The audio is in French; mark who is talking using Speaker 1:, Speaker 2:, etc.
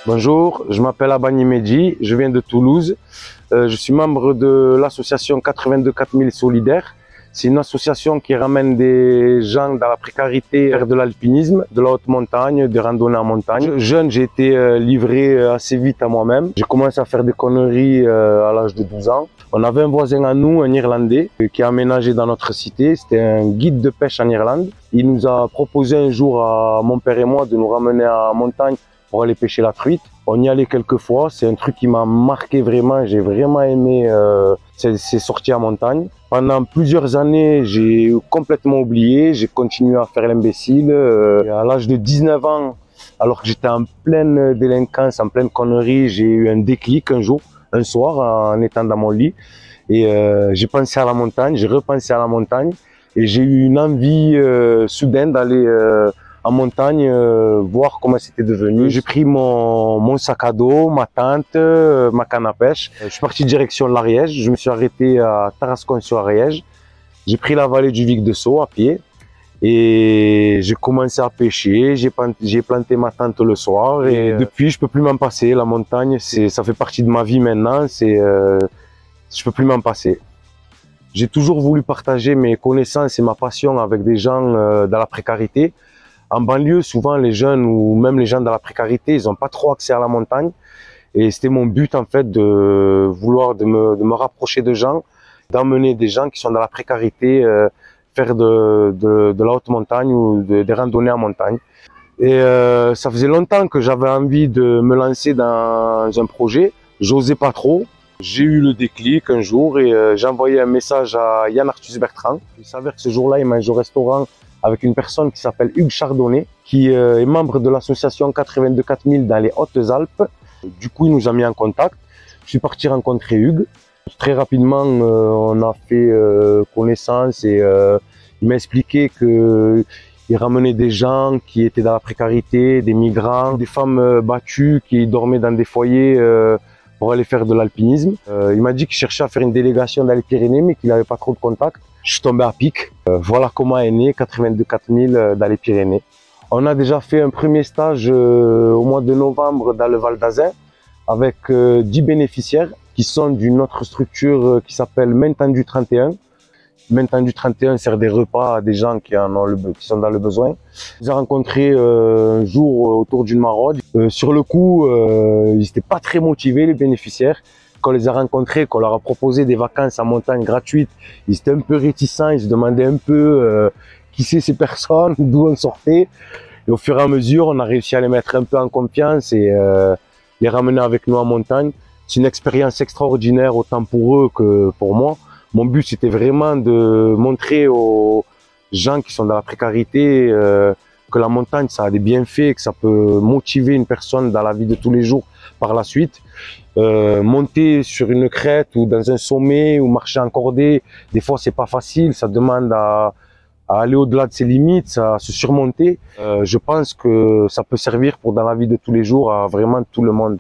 Speaker 1: Bonjour, je m'appelle Abani Medji, je viens de Toulouse. Je suis membre de l'association 82 4000 Solidaires. C'est une association qui ramène des gens dans la précarité vers de l'alpinisme, de la haute montagne, des randonnées en montagne. Jeune, j'ai été livré assez vite à moi-même. J'ai commencé à faire des conneries à l'âge de 12 ans. On avait un voisin à nous, un Irlandais, qui a aménagé dans notre cité. C'était un guide de pêche en Irlande. Il nous a proposé un jour à mon père et moi de nous ramener en montagne pour aller pêcher la truite. On y allait quelques fois, c'est un truc qui m'a marqué vraiment, j'ai vraiment aimé ces sorties en montagne. Pendant plusieurs années, j'ai complètement oublié, j'ai continué à faire l'imbécile. À l'âge de 19 ans, alors que j'étais en pleine délinquance, en pleine connerie, j'ai eu un déclic un jour, un soir, en étant dans mon lit. Et j'ai pensé à la montagne, j'ai repensé à la montagne. Et j'ai eu une envie soudaine d'aller en montagne, voir comment c'était devenu. J'ai pris mon sac à dos, ma tente, ma canne à pêche. Je suis parti direction l'Ariège. Je me suis arrêté à Tarascon-sur-Ariège. J'ai pris la vallée du Vic de Sceaux à pied et j'ai commencé à pêcher. J'ai planté ma tente le soir et depuis je peux plus m'en passer. La montagne, ça fait partie de ma vie maintenant. Je peux plus m'en passer. J'ai toujours voulu partager mes connaissances et ma passion avec des gens dans la précarité. En banlieue, souvent les jeunes ou même les gens dans la précarité, ils n'ont pas trop accès à la montagne. Et c'était mon but en fait de me rapprocher de gens, d'emmener des gens qui sont dans la précarité, faire de la haute montagne ou des randonnées en montagne. Et ça faisait longtemps que j'avais envie de me lancer dans un projet. J'osais pas trop. J'ai eu le déclic un jour et j'ai envoyé un message à Yann Arthus Bertrand. Il s'avère que ce jour-là, il mange au restaurant avec une personne qui s'appelle Hugues Chardonnay, qui est membre de l'association 82 4000 dans les Hautes-Alpes. Du coup, il nous a mis en contact. Je suis parti rencontrer Hugues. Très rapidement, on a fait connaissance et il m'a expliqué qu'il ramenait des gens qui étaient dans la précarité, des migrants, des femmes battues qui dormaient dans des foyers pour aller faire de l'alpinisme. Il m'a dit qu'il cherchait à faire une délégation dans les Pyrénées, mais qu'il n'avait pas trop de contacts. Je suis tombé à pic. Voilà comment est né 82 4000 dans les Pyrénées. On a déjà fait un premier stage au mois de novembre dans le Val d'Azun avec 10 bénéficiaires qui sont d'une autre structure qui s'appelle Main Tendue 31. Main Tendue 31 sert des repas à des gens qui sont dans le besoin. Je les ai rencontrés un jour autour d'une maraude. Sur le coup, ils n'étaient pas très motivés, les bénéficiaires. Quand on les a rencontrés, qu'on leur a proposé des vacances en montagne gratuites, ils étaient un peu réticents, ils se demandaient un peu qui c'est ces personnes, d'où on sortait. Et au fur et à mesure, on a réussi à les mettre un peu en confiance et les ramener avec nous en montagne. C'est une expérience extraordinaire, autant pour eux que pour moi. Mon but, c'était vraiment de montrer aux gens qui sont dans la précarité que la montagne, ça a des bienfaits, que ça peut motiver une personne dans la vie de tous les jours par la suite. Monter sur une crête ou dans un sommet ou marcher en cordée, des fois c'est pas facile, ça demande à aller au-delà de ses limites, à se surmonter. Je pense que ça peut servir pour dans la vie de tous les jours à vraiment tout le monde.